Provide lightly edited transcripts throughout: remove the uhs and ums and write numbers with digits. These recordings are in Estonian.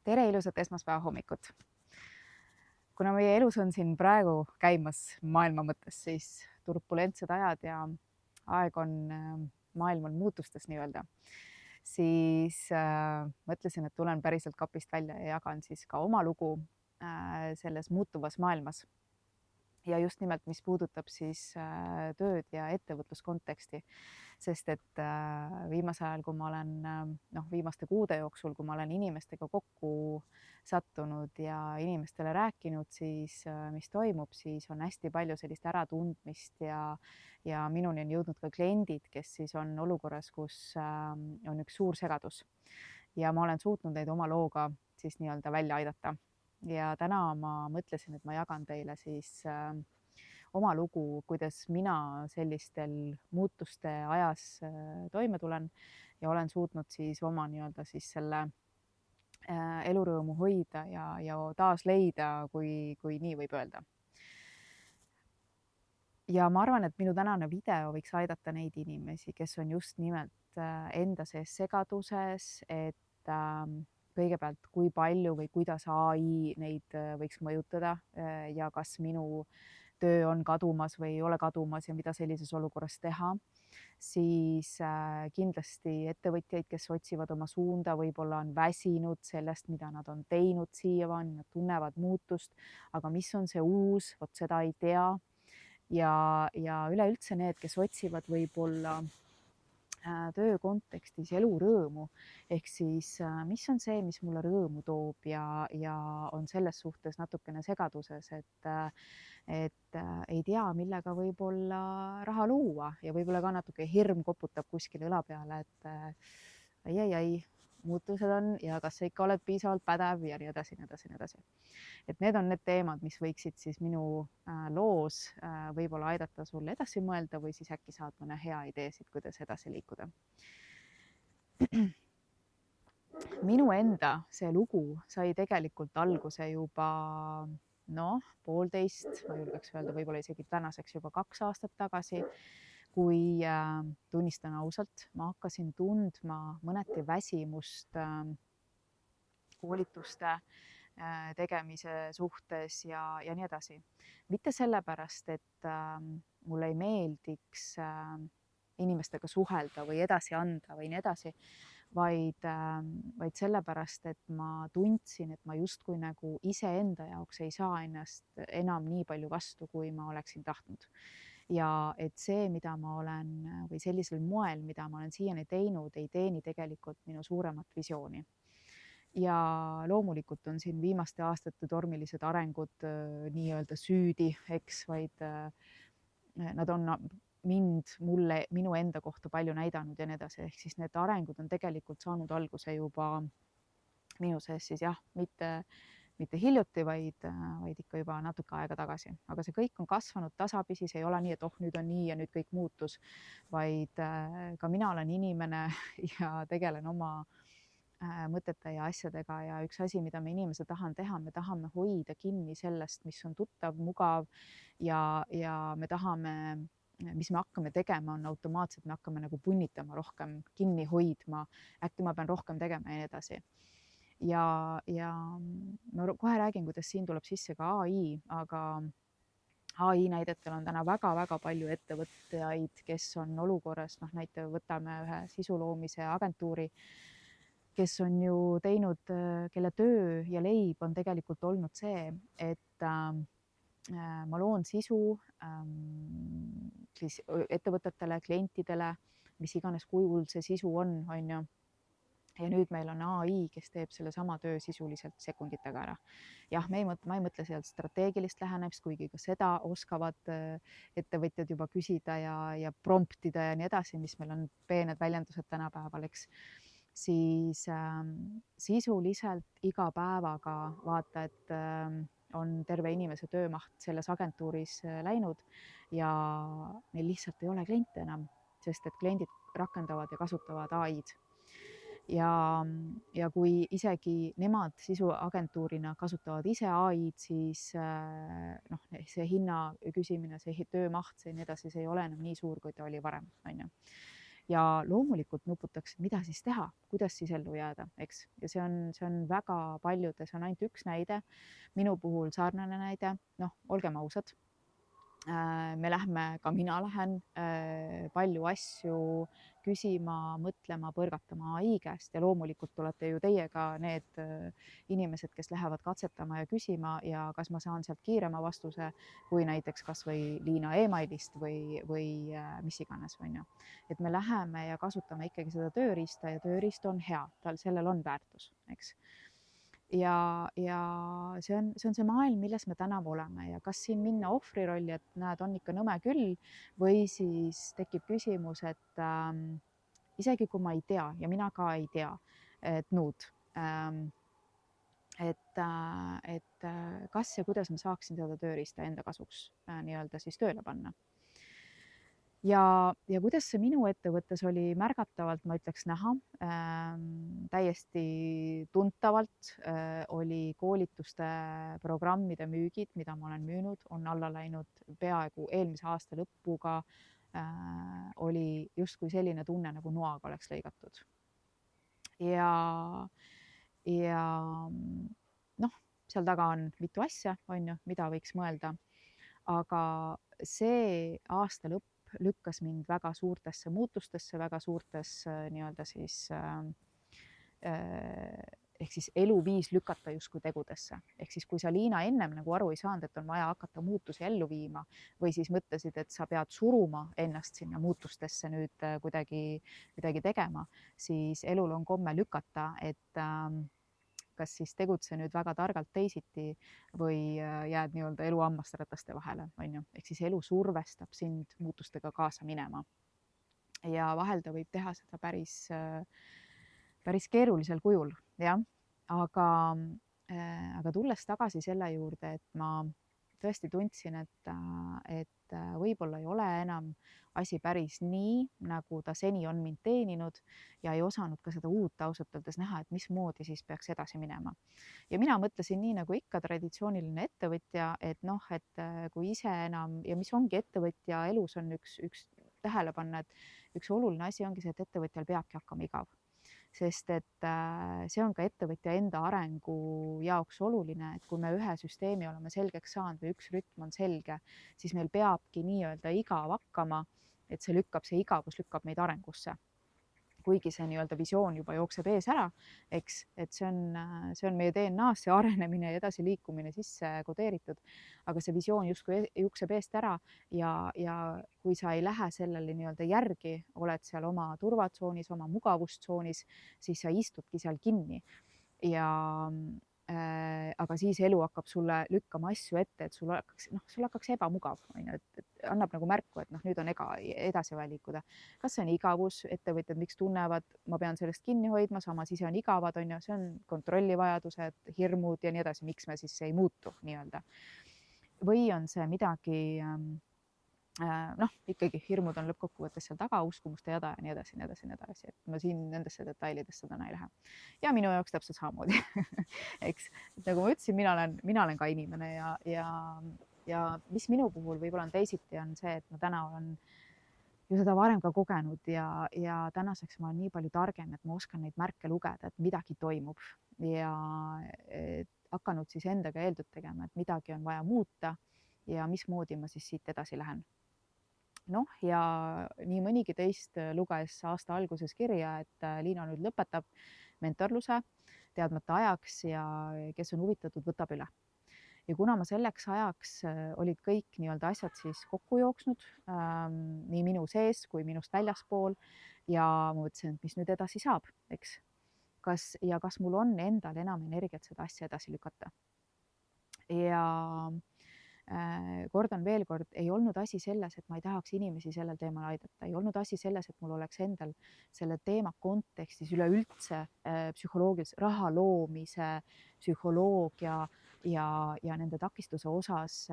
Tere ilusat esmaspäeva hommikut! Kuna meie elus on siin praegu käimas maailma mõttes siis turbulentsed ajad ja aeg on, maailm on muutustes nii-öelda, siis mõtlesin, et tulen päriselt kapist välja ja jagan siis ka oma lugu selles muutuvas maailmas. Ja just nimelt, mis puudutab siis tööd ja ettevõtluskonteksti, sest et viimasel ajal, kui ma olen viimaste kuude jooksul, kui ma olen inimestega kokku sattunud ja inimestele rääkinud, siis mis toimub, siis on hästi palju sellist äratundmist ja minuni on jõudnud ka kliendid, kes siis on olukorras, kus on üks suur segadus ja ma olen suutnud neid oma looga siis nii-öelda välja aidata. Ja täna ma mõtlesin, et ma jagan teile siis oma lugu, kuidas mina sellistel muutuste ajas toime tulen ja olen suutnud siis oma nii-öelda siis selle elurõõmu hoida ja taas leida, kui nii võib öelda. Ja ma arvan, et minu tänane video võiks aidata neid inimesi, kes on just nimelt enda sees segaduses, et kõigepealt, kui palju või kuidas AI neid võiks mõjutada ja kas minu töö on kadumas või ei ole kadumas ja mida sellises olukorras teha, siis kindlasti ettevõtjaid, kes otsivad oma suunda, võib-olla on väsinud sellest, mida nad on teinud siiamaani, nad tunnevad muutust, aga mis on see uus, vot seda ei tea. Ja üleüldse need, kes otsivad võib-olla töö kontekstis elurõõmu, ehk siis mis on see, mis mulle rõõmu toob ja on selles suhtes natukene segaduses, et ei tea, millega võib-olla raha luua ja võib-olla ka natuke hirm koputab kuskile õla peale, et ai, muutused on ja kas sa ikka oled piisavalt pädev ja nii edasi, nii edasi, nii edasi. Et need on need teemad, mis võiksid siis minu loos võib-olla aidata sul edasi mõelda või siis äkki saad mõne hea ideesid, kuidas edasi liikuda. Minu enda see lugu sai tegelikult alguse juba 1,5, ma julgeks öelda, võib-olla isegi tänaseks juba 2 aastat tagasi, kui tunnistan ausalt, ma hakkasin tundma mõneti väsimust koolituste tegemise suhtes ja nii edasi. Mitte sellepärast, et mulle ei meeldiks inimestega suhelda või edasi anda või nii edasi, vaid sellepärast, et ma tundsin, et ma justkui nagu iseenda jaoks ei saa ennast enam nii palju vastu, kui ma oleksin tahtnud. Ja et see, mida ma olen või sellisel moel, mida ma olen siiani teinud, ei teeni tegelikult minu suuremat visiooni. Ja loomulikult on siin viimaste aastate tormilised arengud nii-öelda süüdi, eks, vaid nad on mulle, minu enda kohta palju näidanud ja nii edasi. Ehk siis need arengud on tegelikult saanud alguse juba minu sees siis jah, mitte hiljuti, vaid ikka juba natuke aega tagasi. Aga see kõik on kasvanud tasapisi, see ei ole nii, et nüüd on nii ja nüüd kõik muutus, vaid ka mina olen inimene ja tegelen oma mõtete ja asjadega ja üks asi, mida me inimesed teha, me tahame hoida kinni sellest, mis on tuttav, mugav ja me tahame, mis me hakkame tegema, on automaatselt, me hakkame nagu punnitama rohkem, kinni hoidma, äkki ma pean rohkem tegema ja nii edasi. Ja ma kohe räägin, kuidas siin tuleb sisse ka AI, aga AI näidetel on täna väga-väga palju ettevõtjaid, kes on olukorras, näite võtame ühe sisu loomise agentuuri, kes on ju teinud, kelle töö ja leib on tegelikult olnud see, et ma loon sisu siis ettevõtetele, klientidele, mis iganes kujul see sisu on ju. Ja nüüd meil on AI, kes teeb selle sama töö sisuliselt sekunditega ära. Jah, ma ei mõtle sealt strateegilist lähenemist, kuigi ka seda oskavad ettevõtjad juba küsida ja promptida ja nii edasi, mis meil on peened väljendused tänapäeval, eks. Siis sisuliselt iga päevaga vaata, et on terve inimese töömaht selles agentuuris läinud ja neil lihtsalt ei ole kliente enam, sest et kliendid rakendavad ja kasutavad AI-d. Ja kui isegi nemad sisuagentuurina kasutavad ise AI-d, siis see hinna küsimine, see töömaht, see nii edasi, see ei ole enam nii suur, kui ta oli varem, on ju. ja loomulikult nuputakse, mida siis teha, kuidas siis ellu jääda, eks. Ja see on väga paljude, see on ainult üks näide, minu puhul sarnane näide, noh, olgem ausad. Me lähme, ka mina lähen palju asju küsima, mõtlema, põrgatama ai käest ja loomulikult olete ju teie ka need inimesed, kes lähevad katsetama ja küsima ja kas ma saan sealt kiirema vastuse kui näiteks kasvõi Liina emailist või mis iganes, on ju. Et me läheme ja kasutame ikkagi seda tööriista ja tööriist on hea, sellel on väärtus, eks. Ja see on see maailm, milles me täna oleme ja kas siin minna ohvri rolli, et näed, on ikka nõme küll, või siis tekib küsimus, et isegi kui ma ei tea ja mina ka ei tea, et nüüd, kas ja kuidas ma saaksin seda tööriista enda kasuks nii-öelda siis tööle panna. Ja kuidas see minu ettevõttes oli märgatavalt, ma ütleks näha, täiesti tuntavalt oli koolituste programmide müügid, mida ma olen müünud, on alla läinud peaaegu eelmise aasta lõpuga. Oli justkui selline tunne, nagu noaga oleks lõigatud. Ja noh, seal taga on mitu asja, on ju, mida võiks mõelda. Aga see aasta lõpp lükkas mind väga suurtesse muutustesse, väga suurtes nii-öelda siis ehk siis eluviis lükata justkui tegudesse. Ehk siis kui sa, Liina, ennem nagu aru ei saanud, et on vaja hakata muutusi ellu viima või siis mõtlesid, et sa pead suruma ennast sinna muutustesse nüüd kuidagi tegema, siis elul on komme lükata, et kas siis tegutse nüüd väga targalt teisiti või jääd nii-öelda elu hammasrataste vahele, on ju. Ehk siis elu survestab sind muutustega kaasa minema. Ja vahel ta võib teha seda päris keerulisel kujul, jah. Aga tulles tagasi selle juurde, et ma tõesti tundsin, et võib-olla ei ole enam asi päris nii, nagu ta seni on mind teeninud ja ei osanud ka seda uut ausalt öeldes näha, et mismoodi siis peaks edasi minema. Ja mina mõtlesin nii nagu ikka traditsiooniline ettevõtja, et noh, et kui ise enam ja mis ongi ettevõtja elus on üks tähele panna, et üks oluline asi ongi see, et ettevõtjal peabki hakkama igav. Sest et see on ka ettevõtja enda arengu jaoks oluline, et kui me ühe süsteemi oleme selgeks saanud või üks rütm on selge, siis meil peabki nii-öelda igav hakkama, et see igavus lükkab meid arengusse. Kuigi see nii-öelda visioon juba jookseb ees ära, eks, et see on meie DNA-s, see arenemine ja edasiliikumine sisse kodeeritud, aga see visioon justkui jookseb eest ära ja kui sa ei lähe sellele nii-öelda järgi, oled seal oma turvatsoonis, oma mugavustsoonis, siis sa istudki seal kinni aga siis elu hakkab sulle lükkama asju ette, et sul hakkaks ebamugav, on ju, et annab nagu märku, et noh, nüüd on edasi vaja liikuda. Kas see on igavus, ettevõtjad, miks tunnevad, ma pean sellest kinni hoidma, samas ise on igavad, on ju, see on kontrollivajadused, hirmud ja nii edasi, miks me siis ei muutu nii-öelda. Või on see midagi noh, ikkagi hirmud on lõppkokkuvõttes seal taga, uskumuste jada ja nii edasi, nii edasi, nii edasi, et ma siin nendesse detailidesse täna ei lähe. Ja minu jaoks täpselt samamoodi, eks. Nagu ma ütlesin, mina olen ka inimene ja mis minu puhul võib-olla on teisiti, on see, et ma täna olen ju seda varem ka kogenud ja tänaseks ma olen nii palju targem, et ma oskan neid märke lugeda, et midagi toimub ja hakanud siis endaga eeldud tegema, et midagi on vaja muuta ja mismoodi ma siis siit edasi lähen. Noh, ja nii mõnigi teist luges aasta alguses kirja, et Liina nüüd lõpetab mentorluse teadmata ajaks ja kes on huvitatud, võtab üle. Ja kuna ma selleks ajaks olid kõik nii-öelda asjad siis kokku jooksnud, nii minu sees kui minust väljaspool ja ma mõtlesin, et mis nüüd edasi saab, eks. Kas mul on endal enam energiat seda asja edasi lükata. Ja kordan veel kord, ei olnud asi selles, et ma ei tahaks inimesi sellel teemal aidata, ei olnud asi selles, et mul oleks endal selle teema kontekstis üleüldse psühholoogilise raha loomise, psühholoogia ja nende takistuse osas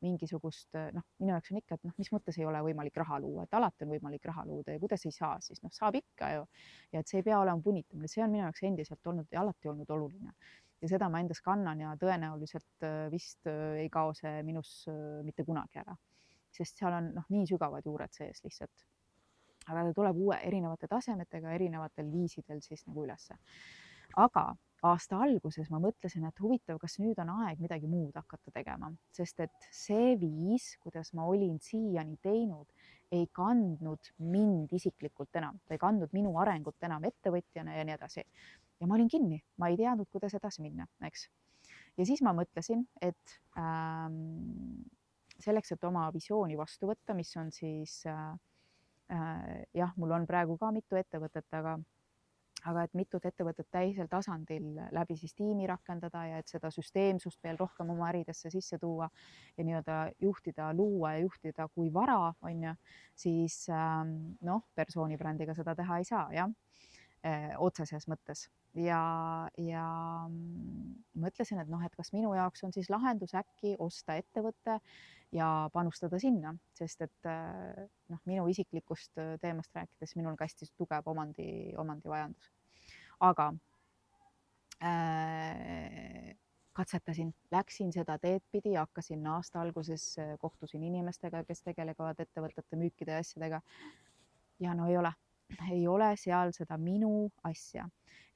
mingisugust, noh, minu jaoks on ikka, et noh, mis mõttes ei ole võimalik raha luua, et alati on võimalik raha luuda ja kuidas ei saa, siis noh, saab ikka ju. Ja et see ei pea olema punitamine, see on minu jaoks endiselt olnud ja alati olnud oluline. Ja seda ma endas kannan ja tõenäoliselt vist ei kao see minus mitte kunagi ära, sest seal on noh, nii sügavad juured sees lihtsalt. aga ta tuleb erinevate tasemetega, erinevatel viisidel siis nagu ülesse. Aga aasta alguses ma mõtlesin, et huvitav, kas nüüd on aeg midagi muud hakata tegema, sest et see viis, kuidas ma olin siiani teinud, ei kandnud mind isiklikult enam, ta ei kandnud minu arengut enam ettevõtjana ja nii edasi. Ja ma olin kinni, ma ei teadnud, kuidas edasi minna, eks. Ja siis ma mõtlesin, et selleks, et oma visiooni vastu võtta, mis on siis jah, mul on praegu ka mitu ettevõtet, aga et mitut ettevõtet teisel tasandil läbi siis tiimi rakendada ja et seda süsteemsust veel rohkem oma äridesse sisse tuua ja nii-öelda juhtida, luua ja juhtida kui vara, on ju, siis noh, persoonibrändiga seda teha ei saa, jah, otseses mõttes. Ja mõtlesin, et noh, et kas minu jaoks on siis lahendus äkki osta ettevõte ja panustada sinna, sest et noh, minu isiklikust teemast rääkides, minul on ka hästi tugev omandivajandus. Aga katsetasin, läksin seda teed pidi, hakkasin aasta alguses, kohtusin inimestega, kes tegelevad ettevõtete müükide ja asjadega. Ja no ei ole seal seda minu asja.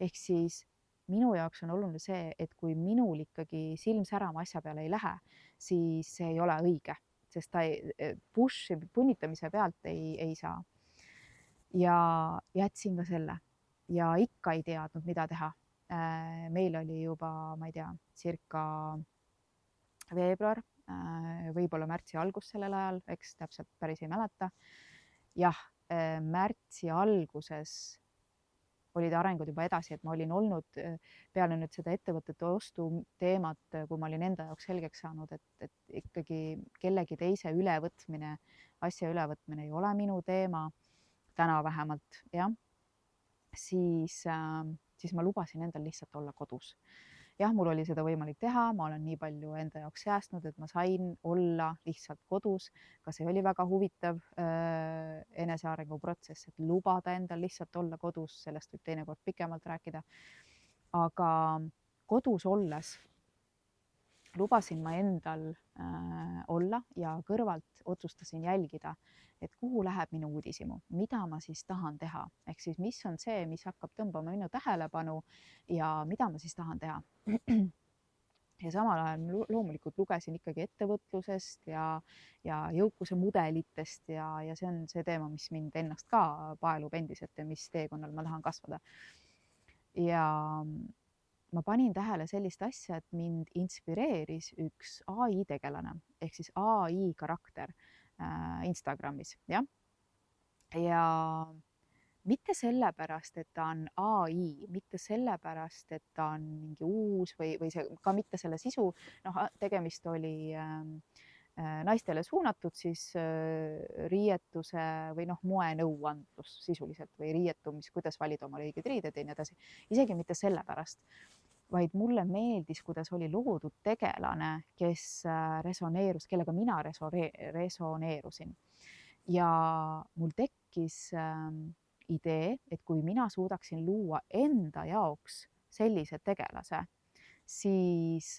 Ehk siis minu jaoks on oluline see, et kui minul ikkagi silm särama asja peale ei lähe, siis see ei ole õige, sest ta punnitamise pealt ei saa. Ja jätsin ka selle ja ikka ei teadnud, mida teha. Meil oli juba, ma ei tea, circa veebruar, võib-olla märtsi algus sellel ajal, eks täpselt päris ei mäleta. Jah, märtsi alguses olid arengud juba edasi, et ma olin olnud peale nüüd seda ettevõtete ostu teemat, kui ma olin enda jaoks selgeks saanud, et ikkagi kellegi teise ülevõtmine, asja ülevõtmine ei ole minu teema, täna vähemalt, jah, siis ma lubasin endal lihtsalt olla kodus. Jah, mul oli seda võimalik teha, ma olen nii palju enda jaoks säästnud, et ma sain olla lihtsalt kodus. Ka see oli väga huvitav enesearengu protsess, et lubada endal lihtsalt olla kodus, sellest võib teinekord pikemalt rääkida. Aga kodus olles lubasin ma endal olla ja kõrvalt otsustasin jälgida, et kuhu läheb minu uudishimu, mida ma siis tahan teha, ehk siis mis on see, mis hakkab tõmbama minu tähelepanu ja mida ma siis tahan teha. Ja samal ajal loomulikult lugesin ikkagi ettevõtlusest ja jõukuse mudelitest ja see on see teema, mis mind ennast ka paelub endiselt ja mis teekonnal ma tahan kasvada. Ja ma panin tähele sellist asja, et mind inspireeris üks AI tegelane ehk siis AI karakter Instagramis, jah. Ja mitte sellepärast, et ta on AI, mitte sellepärast, et ta on mingi uus või see ka mitte selle sisu, noh, tegemist oli naistele suunatud siis riietuse või noh, moenõuandlus sisuliselt või riietumis, kuidas valida omale õiged riided ja nii edasi. Isegi mitte sellepärast, vaid mulle meeldis, kuidas oli loodud tegelane, kes resoneerus, kellega mina resoneerusin. Ja mul tekkis idee, et kui mina suudaksin luua enda jaoks sellise tegelase, siis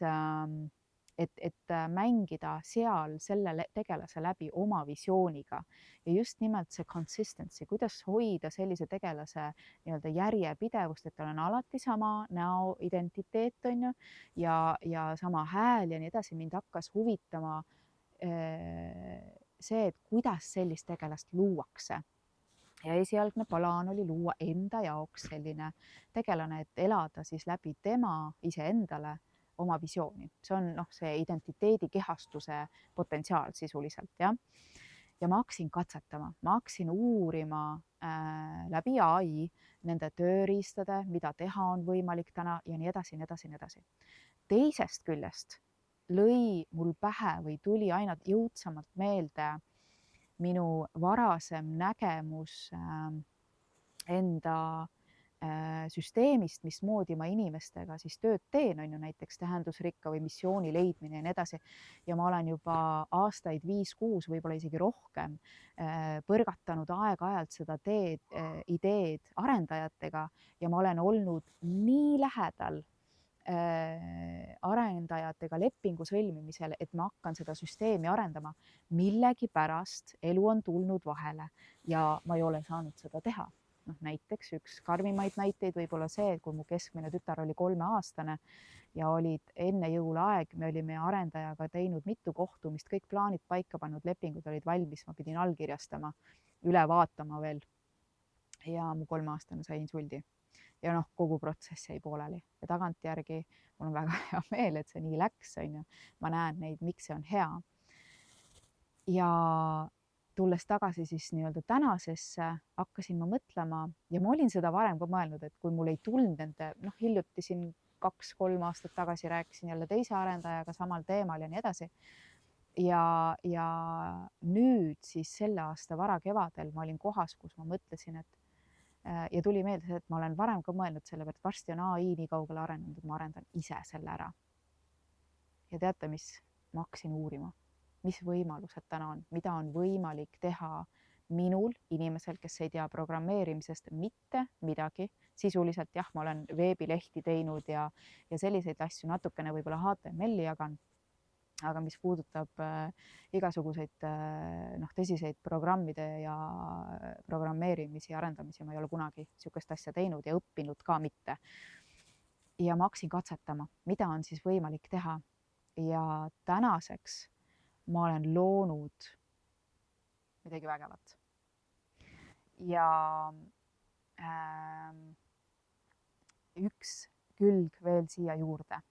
et mängida seal selle tegelase läbi oma visiooniga ja just nimelt see consistency, kuidas hoida sellise tegelase nii-öelda järjepidevust, et tal on alati sama näo identiteet, on ju, ja sama hääl ja nii edasi. Mind hakkas huvitama see, et kuidas sellist tegelast luuakse. Ja esialgne plaan oli luua enda jaoks selline tegelane, et elada siis läbi tema iseendale oma visiooni. See on see identiteedi kehastuse potentsiaal sisuliselt, jah. Ja ma hakkasin katsetama, ma hakkasin uurima läbi AI nende tööriistade, mida teha on võimalik täna ja nii edasi, nii edasi, nii edasi. Teisest küljest lõi mul pähe või tuli aina jõudsamalt meelde minu varasem nägemus enda süsteemist, mismoodi ma inimestega siis tööd teen, on ju, näiteks tähendusrikka või missiooni leidmine ja nii edasi. Ja ma olen juba aastaid 5-6, võib-olla isegi rohkem põrgatanud aeg-ajalt seda ideed arendajatega ja ma olen olnud nii lähedal arendajatega lepingu sõlmimisel, et ma hakkan seda süsteemi arendama, millegipärast elu on tulnud vahele ja ma ei ole saanud seda teha. Noh, näiteks üks karmimaid näiteid võib olla see, et kui mu keskmine tütar oli 3-aastane ja olid enne jõuluaeg, me olime arendajaga teinud mitu kohtumist, kõik plaanid paika pannud, lepingud olid valmis, ma pidin allkirjastama, üle vaatama veel. Ja mu 3-aastane sai insuldi. Ja noh, kogu protsess jäi pooleli ja tagantjärgi mul on väga hea meel, et see nii läks, on ju. Ma näen neid, miks see on hea. Ja tulles tagasi siis nii-öelda tänasesse, hakkasin ma mõtlema ja ma olin seda varem ka mõelnud, et kui mul ei tulnud nende, noh, hiljuti siin 2-3 aastat tagasi rääkisin jälle teise arendajaga samal teemal ja nii edasi. Ja nüüd siis selle aasta varakevadel ma olin kohas, kus ma mõtlesin, et ja tuli meelde see, et ma olen varem ka mõelnud selle pealt, varsti on AI nii kaugele arenenud, et ma arendan ise selle ära. Ja teate, mis? Ma hakkasin uurima, mis võimalused täna on, mida on võimalik teha minul, inimesel, kes ei tea programmeerimisest mitte midagi. Sisuliselt jah, ma olen veebilehti teinud ja selliseid asju natukene võib-olla HTML-i jagan. Aga mis puudutab igasuguseid tõsiseid programmide ja programmeerimisi ja arendamisi, ma ei ole kunagi niisugust asja teinud ja õppinud ka mitte. Ja ma hakkasin katsetama, mida on siis võimalik teha. Ja tänaseks ma olen loonud midagi vägevat. Ja üks külg veel siia juurde.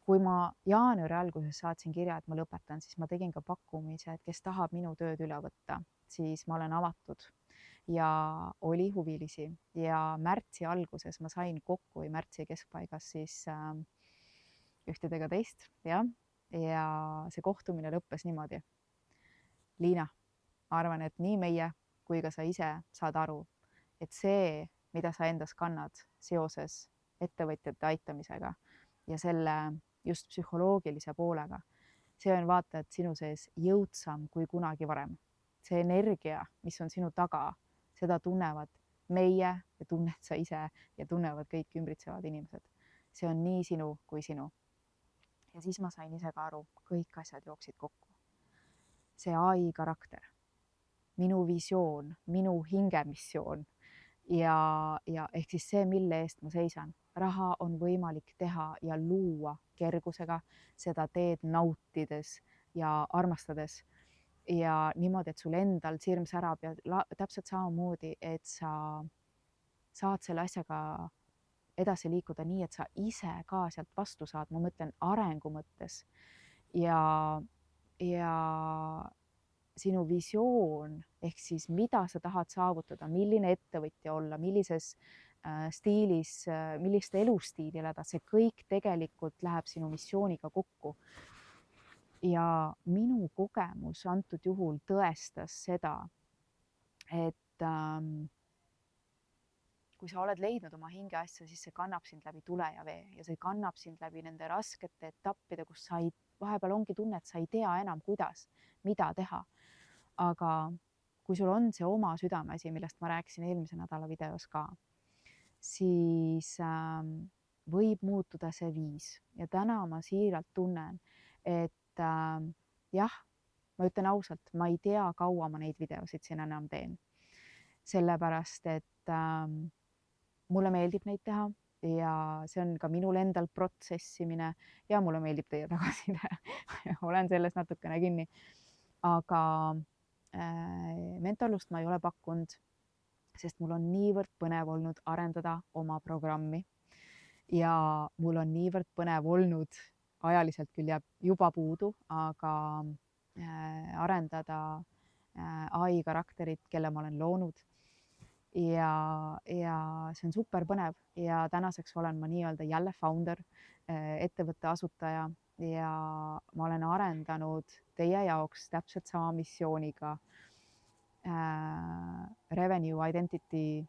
Kui ma jaanuari alguses saatsin kirja, et ma lõpetan, siis ma tegin ka pakkumise, et kes tahab minu tööd üle võtta, siis ma olen avatud ja oli huvilisi. Ja märtsi alguses ma sain kokku või märtsi keskpaigas siis ühtedega teist ja see kohtumine lõppes niimoodi. Liina, arvan, et nii meie kui ka sa ise saad aru, et see, mida sa endas kannad seoses ettevõtjate aitamisega ja selle just psühholoogilise poolega, see on vaata, et sinu sees jõudsam kui kunagi varem. See energia, mis on sinu taga, seda tunnevad meie ja tunned sa ise ja tunnevad kõik ümbritsevad inimesed. See on nii sinu kui sinu. Ja siis ma sain ise ka aru, kõik asjad jooksid kokku. See AI karakter, minu visioon, minu hingemissioon ja ehk siis see, mille eest ma seisan. Raha on võimalik teha ja luua kergusega, seda teed nautides ja armastades ja niimoodi, et sul endal sirm särab ja täpselt samamoodi, et sa saad selle asjaga edasi liikuda nii, et sa ise ka sealt vastu saad, ma mõtlen arengu mõttes ja sinu visioon ehk siis mida sa tahad saavutada, milline ettevõtja olla, millises stiilis, millist elustiili elada, see kõik tegelikult läheb sinu missiooniga kokku. Ja minu kogemus antud juhul tõestas seda, et kui sa oled leidnud oma hingeasja, siis see kannab sind läbi tule ja vee ja see kannab sind läbi nende raskete etappide, kus sa vahepeal ongi tunne, et sa ei tea enam, kuidas, mida teha. Aga kui sul on see oma südameasi, millest ma rääkisin eelmise nädala videos ka, siis võib muutuda see viis. Ja täna ma siiralt tunnen, et jah, ma ütlen ausalt, ma ei tea, kaua ma neid videosid siin enam teen. Sellepärast, et mulle meeldib neid teha ja see on ka minul endal protsessimine ja mulle meeldib teie tagasiside. Olen selles natukene kinni. Aga mentorlust ma ei ole pakkunud, sest mul on niivõrd põnev olnud arendada oma programmi ja mul on niivõrd põnev olnud, ajaliselt küll jääb juba puudu, aga arendada AI karakterit, kelle ma olen loonud. Ja see on super põnev ja tänaseks olen ma nii-öelda jälle founder, ettevõtte asutaja ja ma olen arendanud teie jaoks täpselt sama missiooniga Revenue Identity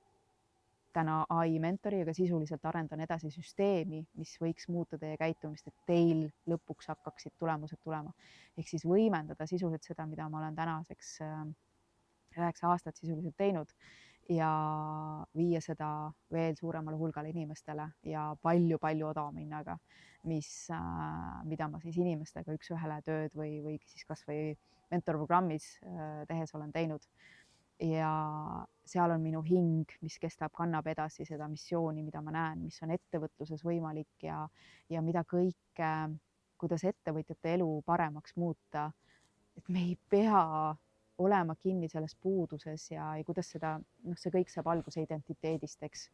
täna AI mentori, aga sisuliselt arendan edasi süsteemi, mis võiks muuta teie käitumist, et teil lõpuks hakkaksid tulemused tulema. Ehk siis võimendada sisuliselt seda, mida ma olen tänaseks 9 aastat sisuliselt teinud ja viia seda veel suuremale hulgale inimestele ja palju-palju odavama hinnaga, mida ma siis inimestega üks-ühele tööd või siis kas või mentorprogrammis tehes olen teinud. Ja seal on minu hing, mis kestab, kannab edasi seda missiooni, mida ma näen, mis on ettevõtluses võimalik ja mida kõike, kuidas ettevõtjate elu paremaks muuta. Et me ei pea olema kinni selles puuduses ja kuidas seda, see kõik saab alguse identiteedist, eks.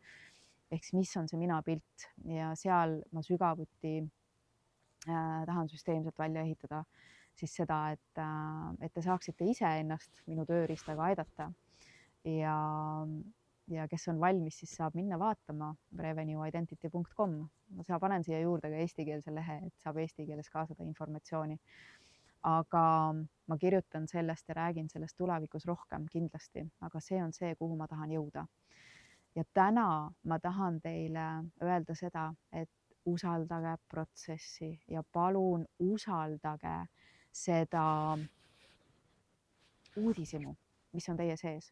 Ehk siis mis on see minapilt ja seal ma sügavuti tahan süsteemselt välja ehitada siis seda, et te saaksite iseennast minu tööriistaga aidata ja kes on valmis, siis saab minna vaatama revenueidentity.com. Ma panen siia juurde ka eestikeelse lehe, et saab eesti keeles ka seda informatsiooni. Aga ma kirjutan sellest ja räägin sellest tulevikus rohkem kindlasti, aga see on see, kuhu ma tahan jõuda. Ja täna ma tahan teile öelda seda, et usaldage protsessi ja palun usaldage seda uudishimu, mis on teie sees.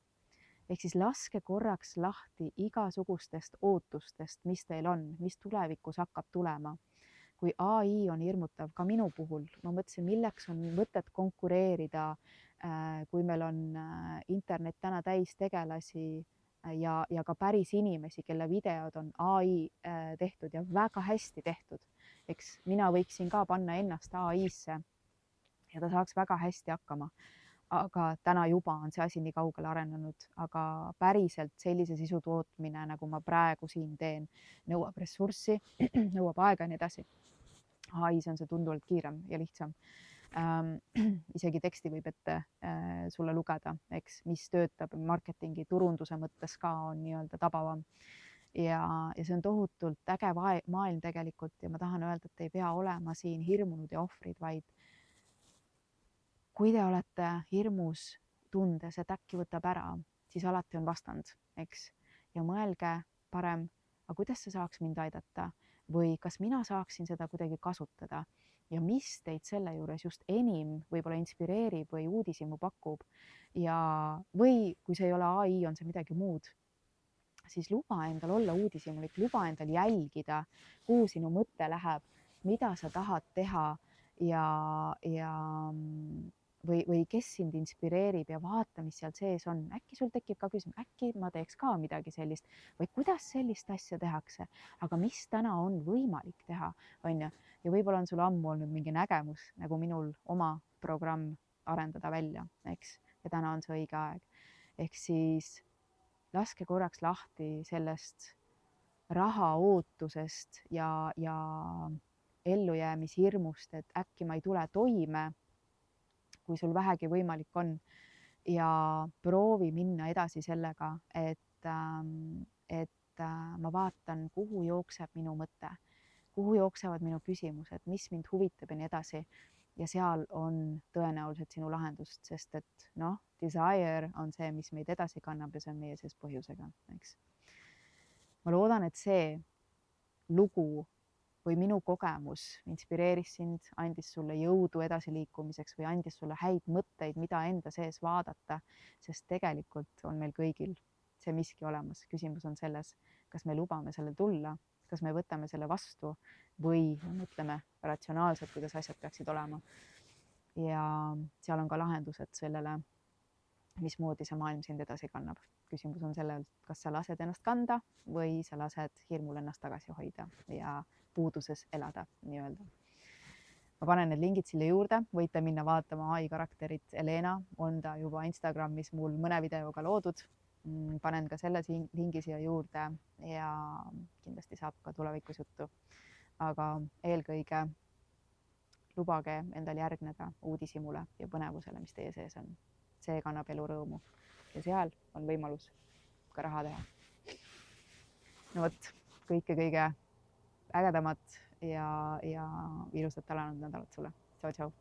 Ehk siis laske korraks lahti igasugustest ootustest, mis teil on, mis tulevikus hakkab tulema. Kui AI on hirmutav, ka minu puhul, ma mõtlesin, milleks on mõtet konkureerida, kui meil on internet täna täis tegelasi ja ka päris inimesi, kelle videod on AI tehtud ja väga hästi tehtud. Eks mina võiksin ka panna ennast AI-sse ja ta saaks väga hästi hakkama. Aga täna juba on see asi nii kaugele arenenud, aga päriselt sellise sisu tootmine, nagu ma praegu siin teen, nõuab ressurssi, nõuab aega ja nii edasi. AI-s on see tunduvalt kiirem ja lihtsam. Isegi teksti võib ette sulle lugeda, eks, mis töötab marketingi turunduse mõttes ka on nii-öelda tabavam. Ja see on tohutult äge maailm tegelikult ja ma tahan öelda, et ei pea olema siin hirmunud ja ohvrid, vaid kui te olete hirmus tundes, et äkki võtab ära, siis alati on vastand, eks. Ja mõelge parem, aga kuidas see saaks mind aidata või kas mina saaksin seda kuidagi kasutada ja mis teid selle juures just enim võib-olla inspireerib või uudishimu pakub. Või kui see ei ole AI, on see midagi muud, siis luba endal olla uudishimulik, luba endal jälgida, kuhu sinu mõte läheb, mida sa tahad teha või kes sind inspireerib ja vaata, mis seal sees on. Äkki sul tekib ka küsimus, äkki ma teeks ka midagi sellist või kuidas sellist asja tehakse, aga mis täna on võimalik teha, on ju. Ja võib-olla on sul ammu olnud mingi nägemus, nagu minul oma programm arendada välja, eks. Ja täna on see õige aeg. Ehk siis laske korraks lahti sellest raha ootusest ja ellujäämishirmust, et äkki ma ei tule toime, kui sul vähegi võimalik on ja proovi minna edasi sellega, et ma vaatan, kuhu jookseb minu mõte, kuhu jooksevad minu küsimused, mis mind huvitab ja nii edasi. Ja seal on tõenäoliselt sinu lahendust, sest et desire on see, mis meid edasi kannab ja see on meie sees põhjusega, eks. Ma loodan, et see lugu või minu kogemus inspireeris sind, andis sulle jõudu edasiliikumiseks või andis sulle häid mõtteid, mida enda sees vaadata, sest tegelikult on meil kõigil see miski olemas. Küsimus on selles, kas me lubame sellel tulla, kas me võtame selle vastu või mõtleme ratsionaalselt, kuidas asjad peaksid olema. Ja seal on ka lahendused sellele, mismoodi see maailm sind edasi kannab. Küsimus on sellel, kas sa lased ennast kanda või sa lased hirmul ennast tagasi hoida ja puuduses elada nii-öelda. Ma panen need lingid siia juurde, võite minna vaatama AI karakterit Elena, on ta juba Instagramis mul mõne videoga loodud. Panen ka selle lingi siia juurde ja kindlasti saab ka tulevikus juttu. Aga eelkõige lubage endal järgneda uudishimule ja põnevusele, mis teie sees on. See kannab elu rõõmu ja seal on võimalus ka raha teha. No vot, kõike kõige ägedamat ja ilusat alanud nädalat sulle. Tšau, tšau.